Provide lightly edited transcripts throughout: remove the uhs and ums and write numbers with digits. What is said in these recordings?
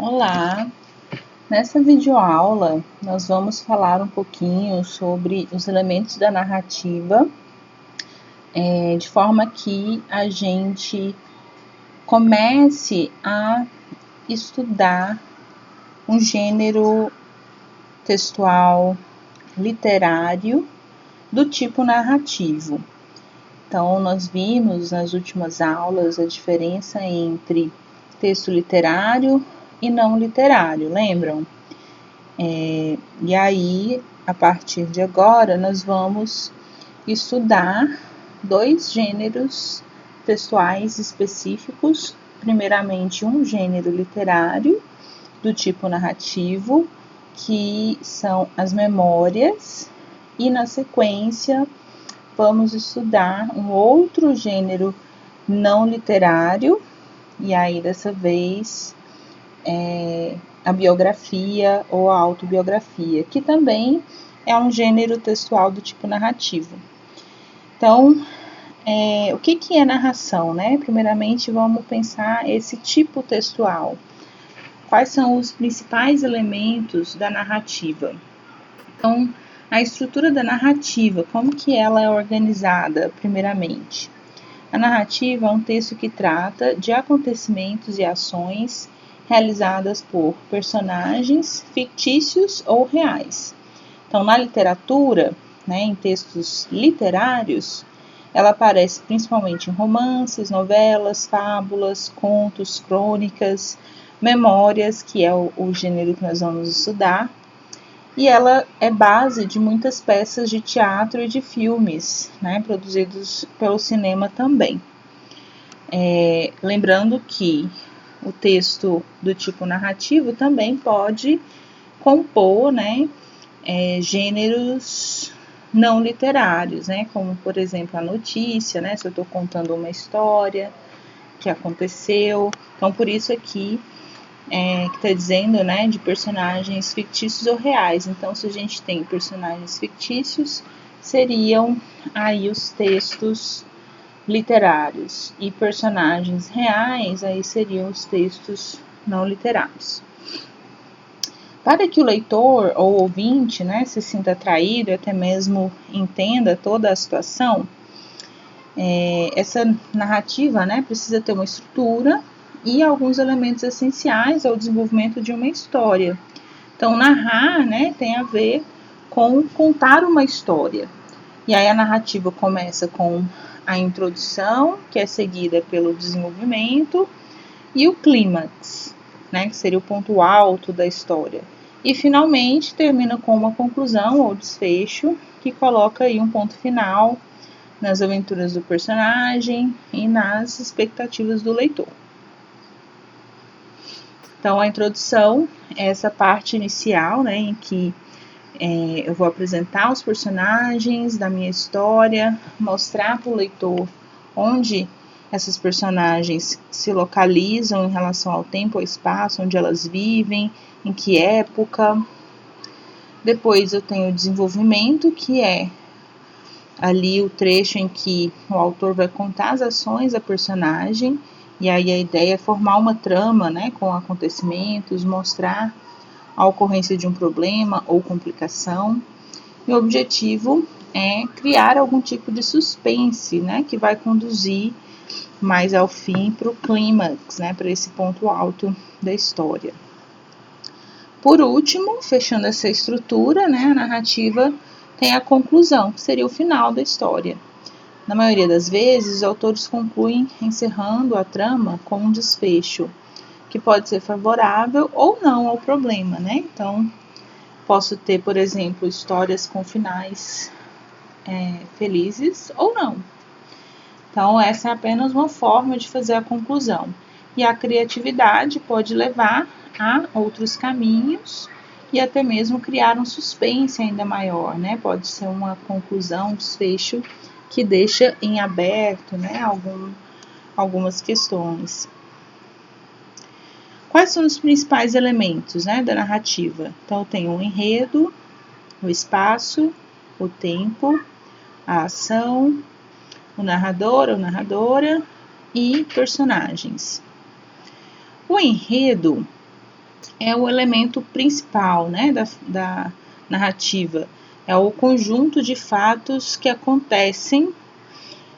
Olá! Nessa videoaula, nós vamos falar um pouquinho sobre os elementos da narrativa, de forma que a gente comece a estudar um gênero textual literário do tipo narrativo. Então, nós vimos nas últimas aulas a diferença entre texto literário e não literário, lembram? E aí, a partir de agora, nós vamos estudar dois gêneros textuais específicos. Primeiramente, um gênero literário do tipo narrativo, que são as memórias, e na sequência vamos estudar um outro gênero não literário, e aí dessa vez a biografia ou a autobiografia, que também é um gênero textual do tipo narrativo. Então, o que é narração, né? Primeiramente, vamos pensar esse tipo textual. Quais são os principais elementos da narrativa? Então, a estrutura da narrativa, como que ela é organizada, primeiramente? A narrativa é um texto que trata de acontecimentos e ações realizadas por personagens fictícios ou reais. Então, na literatura, em textos literários, ela aparece principalmente em romances, novelas, fábulas, contos, crônicas, memórias, que é o gênero que nós vamos estudar, e ela é base de muitas peças de teatro e de filmes, produzidos pelo cinema também. Lembrando que o texto do tipo narrativo também pode compor, gêneros não literários, como, por exemplo, a notícia, se eu estou contando uma história que aconteceu. Então, por isso aqui que está dizendo, de personagens fictícios ou reais. Então, se a gente tem personagens fictícios, seriam aí os textos literários, e personagens reais, aí seriam os textos não literários. Para que o leitor ou ouvinte, se sinta atraído e até mesmo entenda toda a situação, essa narrativa, precisa ter uma estrutura e alguns elementos essenciais ao desenvolvimento de uma história. Então, narrar, tem a ver com contar uma história. E aí a narrativa começa com a introdução, que é seguida pelo desenvolvimento, e o clímax, que seria o ponto alto da história. E finalmente termina com uma conclusão ou desfecho, que coloca aí um ponto final nas aventuras do personagem e nas expectativas do leitor. Então, a introdução é essa parte inicial, em que eu vou apresentar os personagens da minha história, mostrar para o leitor onde essas personagens se localizam em relação ao tempo ou espaço, onde elas vivem, em que época. Depois eu tenho o desenvolvimento, que é ali o trecho em que o autor vai contar as ações da personagem, e aí a ideia é formar uma trama, com acontecimentos, mostrar a ocorrência de um problema ou complicação. E o objetivo é criar algum tipo de suspense, que vai conduzir mais ao fim para o clímax, para esse ponto alto da história. Por último, fechando essa estrutura, a narrativa tem a conclusão, que seria o final da história. Na maioria das vezes, os autores concluem encerrando a trama com um desfecho, que pode ser favorável ou não ao problema, Então, posso ter, por exemplo, histórias com finais felizes ou não. Então, essa é apenas uma forma de fazer a conclusão. E a criatividade pode levar a outros caminhos e até mesmo criar um suspense ainda maior, Pode ser uma conclusão, um desfecho que deixa em aberto, algumas questões. Quais são os principais elementos, da narrativa? Então, tem o enredo, o espaço, o tempo, a ação, o narrador ou narradora e personagens. O enredo é o elemento principal, né, da narrativa. É o conjunto de fatos que acontecem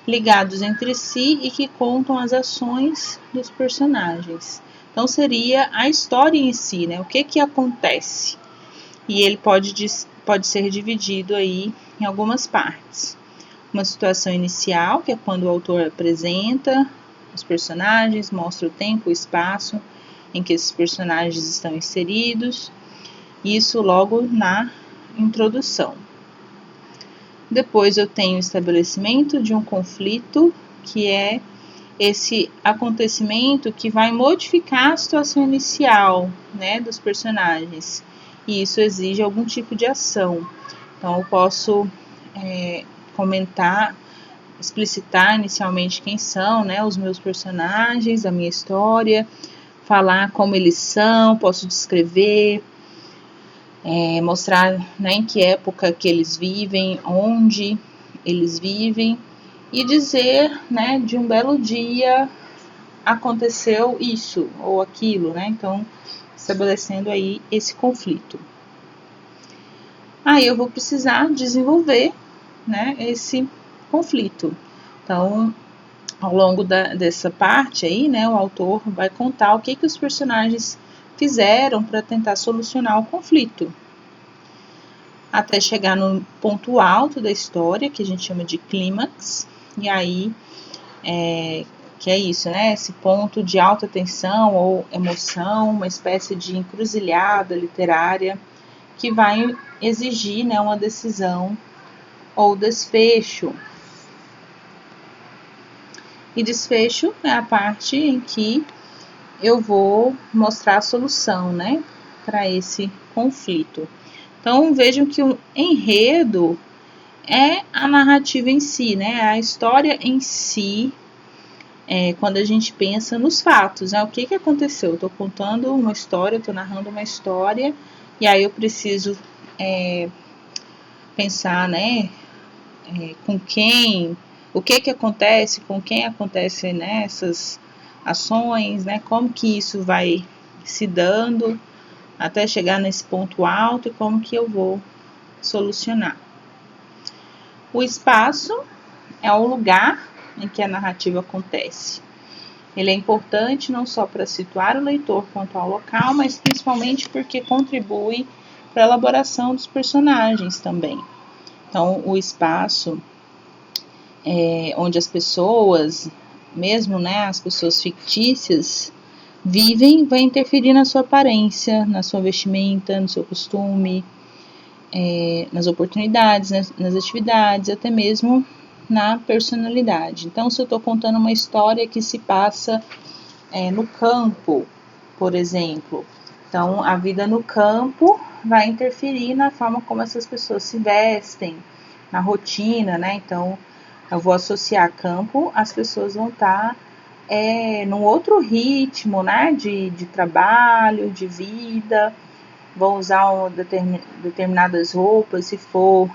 ligados entre si e que contam as ações dos personagens. Então seria a história em si, né? O que acontece? E ele pode ser dividido aí em algumas partes. Uma situação inicial, que é quando o autor apresenta os personagens, mostra o tempo, o espaço em que esses personagens estão inseridos, isso logo na introdução. Depois eu tenho o estabelecimento de um conflito, que é esse acontecimento que vai modificar a situação inicial, né, dos personagens. E isso exige algum tipo de ação. Então eu posso comentar, explicitar inicialmente quem são, né, os meus personagens, a minha história, falar como eles são, posso descrever, mostrar, né, em que época que eles vivem, onde eles vivem, e dizer, né, de um belo dia aconteceu isso ou aquilo, né? Então, estabelecendo aí esse conflito. Aí eu vou precisar desenvolver, né, esse conflito. Então, ao longo dessa parte aí, né, o autor vai contar o que os personagens fizeram para tentar solucionar o conflito, até chegar no ponto alto da história, que a gente chama de clímax, e aí que é isso, né? Esse ponto de alta tensão ou emoção, uma espécie de encruzilhada literária que vai exigir, né, uma decisão ou desfecho. E desfecho é a parte em que eu vou mostrar a solução, né, para esse conflito. Então vejam que o enredo é a narrativa em si, né, a história em si. Quando a gente pensa nos fatos, né? O que aconteceu? Eu estou contando uma história, estou narrando uma história, e aí eu preciso pensar, né? Com quem, o que acontece, com quem acontecem, né, essas ações, né? Como que isso vai se dando até chegar nesse ponto alto e como que eu vou solucionar. O espaço é o lugar em que a narrativa acontece. Ele é importante não só para situar o leitor quanto ao local, mas principalmente porque contribui para a elaboração dos personagens também. Então, o espaço onde as pessoas, mesmo, né, as pessoas fictícias, vivem, vai interferir na sua aparência, na sua vestimenta, no seu costume, nas oportunidades, nas atividades, até mesmo na personalidade. Então, se eu estou contando uma história que se passa no campo, por exemplo, então a vida no campo vai interferir na forma como essas pessoas se vestem, na rotina, né? Então, eu vou associar campo, as pessoas vão estar num outro ritmo, né? De trabalho, de vida, vão usar determinadas roupas, se for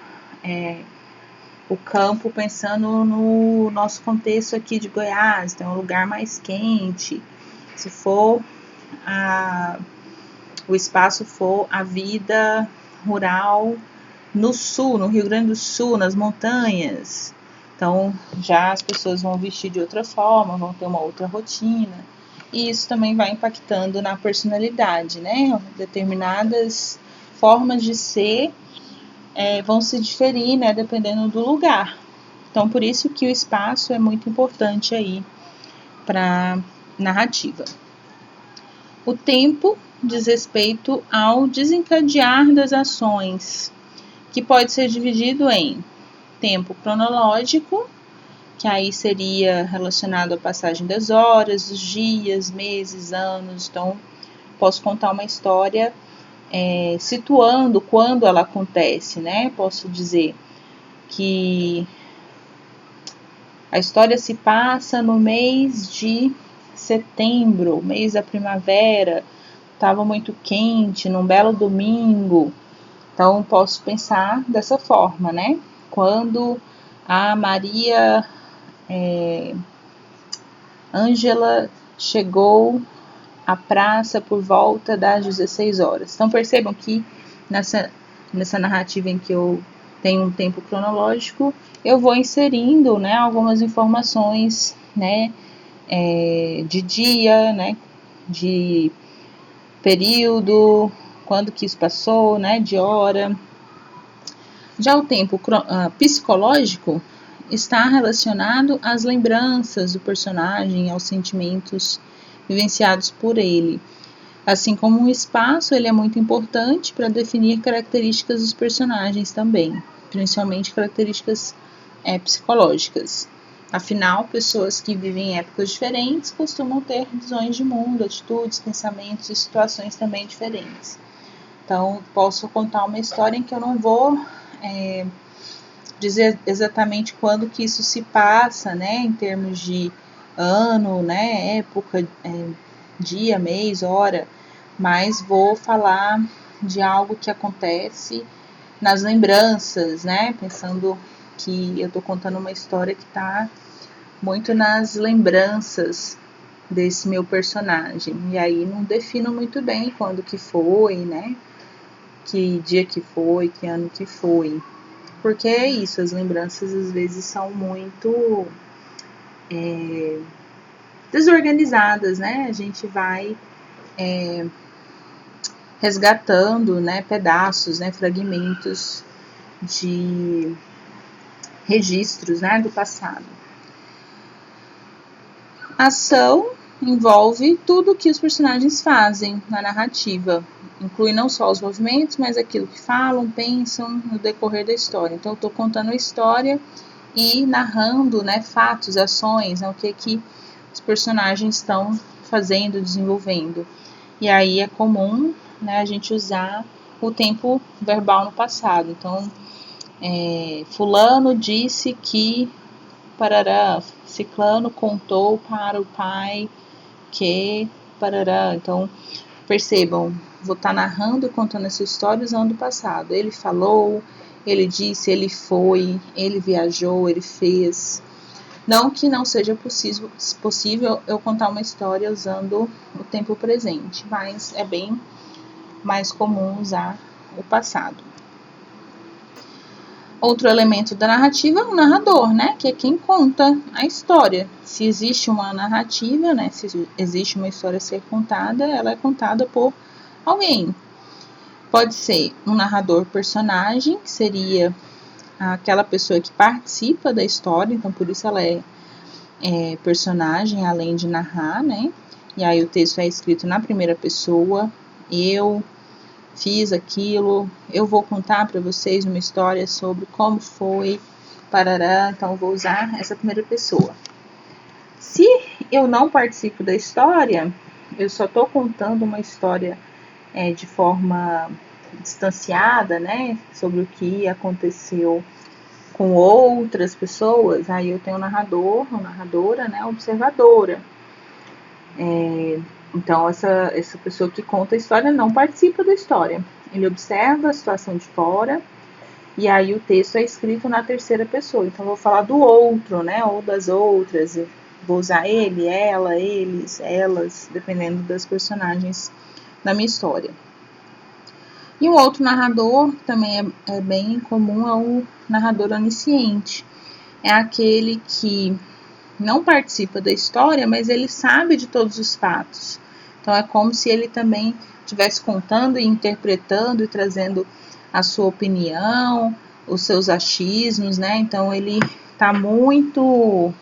o campo, pensando no nosso contexto aqui de Goiás, então é um lugar mais quente. Se for o espaço for a vida rural no sul, no Rio Grande do Sul, nas montanhas, então já as pessoas vão vestir de outra forma, vão ter uma outra rotina, e isso também vai impactando na personalidade, né? Determinadas formas de ser vão se diferir, né, dependendo do lugar. Então, por isso que o espaço é muito importante aí para narrativa. O tempo diz respeito ao desencadear das ações, que pode ser dividido em tempo cronológico, que aí seria relacionado à passagem das horas, dos dias, meses, anos. Então, posso contar uma história situando quando ela acontece, né? Posso dizer que a história se passa no mês de setembro, mês da primavera, estava muito quente, num belo domingo. Então, posso pensar dessa forma, né? Quando a Maria Ângela chegou a praça por volta das 16 horas. Então percebam que nessa narrativa em que eu tenho um tempo cronológico, eu vou inserindo, né, algumas informações, né, de dia, né, de período, quando que isso passou, né, de hora. Já o tempo psicológico está relacionado às lembranças do personagem, aos sentimentos vivenciados por ele. Assim como o espaço, ele é muito importante para definir características dos personagens também, principalmente características psicológicas. Afinal, pessoas que vivem em épocas diferentes costumam ter visões de mundo, atitudes, pensamentos e situações também diferentes. Então, posso contar uma história em que eu não vou dizer exatamente quando que isso se passa, né, em termos de ano, né, época, dia, mês, hora, mas vou falar de algo que acontece nas lembranças, né, pensando que eu estou contando uma história que está muito nas lembranças desse meu personagem, e aí não defino muito bem quando que foi, né, que dia que foi, que ano que foi, porque é isso, as lembranças às vezes são muito desorganizadas, né, a gente vai resgatando, né, pedaços, né, fragmentos de registros, né, do passado. A ação envolve tudo o que os personagens fazem na narrativa, inclui não só os movimentos, mas aquilo que falam, pensam no decorrer da história. Então, eu estou contando a história e narrando, né, fatos, ações, né, o que os personagens estão fazendo, desenvolvendo. E aí é comum, né, a gente usar o tempo verbal no passado. Então, fulano disse que parará, ciclano contou para o pai que parará. Então, percebam, vou estar narrando e contando essa história usando o passado. Ele falou, ele disse, ele foi, ele viajou, ele fez. Não que não seja possível eu contar uma história usando o tempo presente, mas é bem mais comum usar o passado. Outro elemento da narrativa é o narrador, né, que é quem conta a história. Se existe uma narrativa, né, se existe uma história a ser contada, ela é contada por alguém. Pode ser um narrador personagem, que seria aquela pessoa que participa da história, então por isso ela é personagem, além de narrar, né? E aí o texto é escrito na primeira pessoa, eu fiz aquilo, eu vou contar para vocês uma história sobre como foi, parará, então eu vou usar essa primeira pessoa. Se eu não participo da história, eu só estou contando uma história de forma distanciada, né, sobre o que aconteceu com outras pessoas, aí eu tenho o narrador, ou narradora, né, observadora. Então, essa pessoa que conta a história não participa da história. Ele observa a situação de fora e aí o texto é escrito na terceira pessoa. Então, eu vou falar do outro, né, ou das outras. Eu vou usar ele, ela, eles, elas, dependendo das personagens da minha história. E um outro narrador, que também é bem comum, é o narrador onisciente. É aquele que não participa da história, mas ele sabe de todos os fatos. Então é como se ele também estivesse contando e interpretando e trazendo a sua opinião, os seus achismos, né? Então ele está muito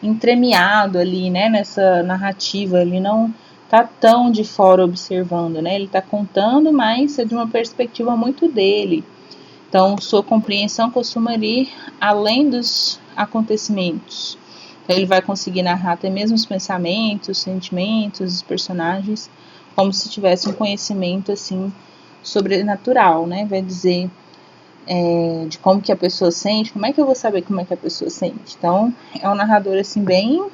entremeado ali, né, nessa narrativa, ele não tá tão de fora observando, né? Ele está contando, mas é de uma perspectiva muito dele. Então, sua compreensão costuma ir além dos acontecimentos. Então, ele vai conseguir narrar até mesmo os pensamentos, sentimentos, os personagens, como se tivesse um conhecimento assim sobrenatural, né? Vai dizer de como que a pessoa sente. Como é que eu vou saber como é que a pessoa sente? Então, é um narrador assim bem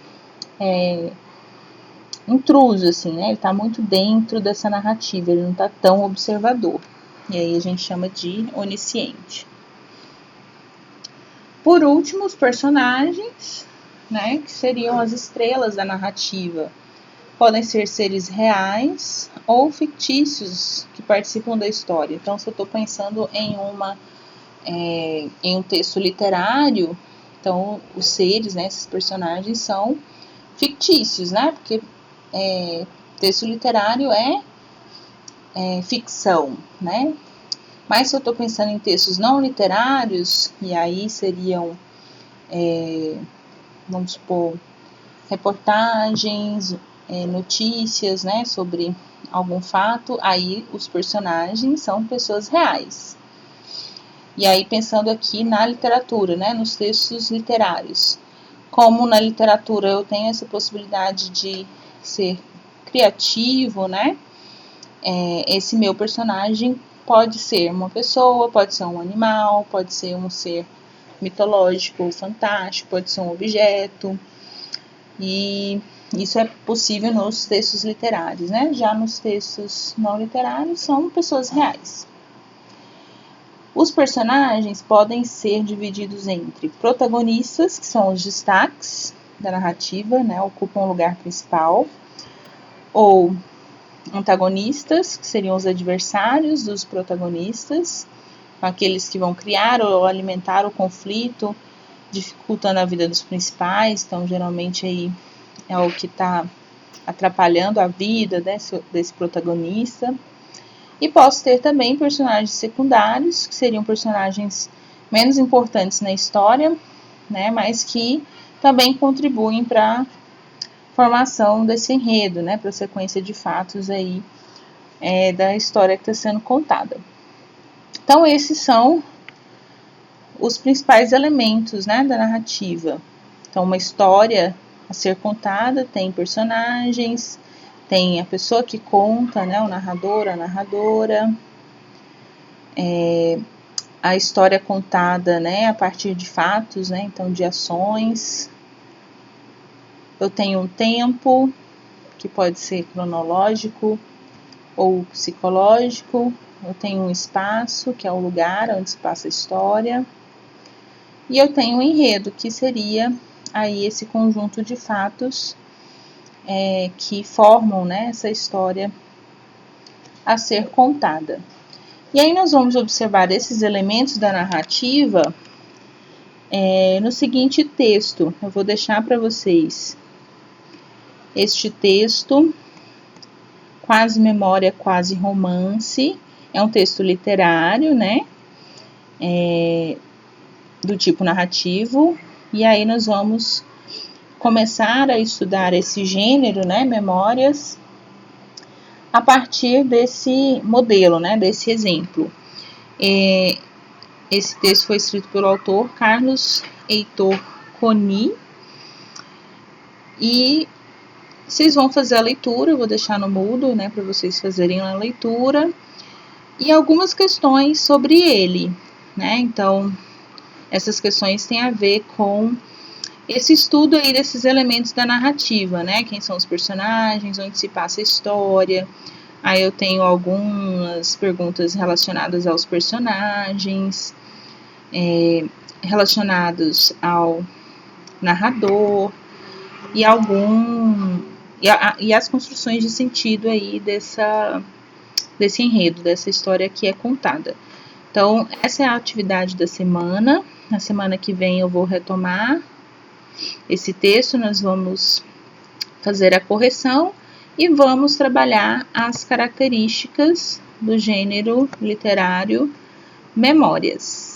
intruso, assim, né? Ele está muito dentro dessa narrativa, ele não está tão observador. E aí a gente chama de onisciente. Por último, os personagens, né? Que seriam as estrelas da narrativa. Podem ser seres reais ou fictícios que participam da história. Então, se eu estou pensando em um texto literário, então os seres, né, esses personagens são fictícios, né? Porque texto literário é ficção, né? Mas se eu estou pensando em textos não literários, e aí seriam, vamos supor, reportagens, notícias, né, sobre algum fato, aí os personagens são pessoas reais. E aí pensando aqui na literatura, né, nos textos literários. Como na literatura eu tenho essa possibilidade de ser criativo, né, esse meu personagem pode ser uma pessoa, pode ser um animal, pode ser um ser mitológico, fantástico, pode ser um objeto. E isso é possível nos textos literários, né? Já nos textos não literários são pessoas reais. Os personagens podem ser divididos entre protagonistas, que são os destaques da narrativa, né? Ocupam o lugar principal, ou antagonistas, que seriam os adversários dos protagonistas, aqueles que vão criar ou alimentar o conflito, dificultando a vida dos principais. Então, geralmente aí é o que está atrapalhando a vida desse protagonista. E posso ter também personagens secundários, que seriam personagens menos importantes na história, né, mas que também contribuem para formação desse enredo, né, para a sequência de fatos aí da história que está sendo contada. Então, esses são os principais elementos, né, da narrativa. Então, uma história a ser contada tem personagens, tem a pessoa que conta, né, o narrador, a narradora, a história contada, né, a partir de fatos, né, então de ações. Eu tenho um tempo, que pode ser cronológico ou psicológico. Eu tenho um espaço, que é o lugar onde se passa a história. E eu tenho um enredo, que seria aí esse conjunto de fatos que formam, né, essa história a ser contada. E aí nós vamos observar esses elementos da narrativa no seguinte texto. Eu vou deixar para vocês este texto, Quase Memória, Quase Romance. É um texto literário, né? Do tipo narrativo. E aí nós vamos começar a estudar esse gênero, né? Memórias, a partir desse modelo, né? Desse exemplo. Esse texto foi escrito pelo autor Carlos Heitor Coni. E vocês vão fazer a leitura, eu vou deixar no mudo, né, para vocês fazerem a leitura. E algumas questões sobre ele, né? Então, essas questões têm a ver com esse estudo aí desses elementos da narrativa, né? Quem são os personagens, onde se passa a história. Aí eu tenho algumas perguntas relacionadas aos personagens, relacionados ao narrador e e as construções de sentido aí desse enredo, dessa história que é contada. Então, essa é a atividade da semana. Na semana que vem eu vou retomar esse texto, nós vamos fazer a correção e vamos trabalhar as características do gênero literário Memórias.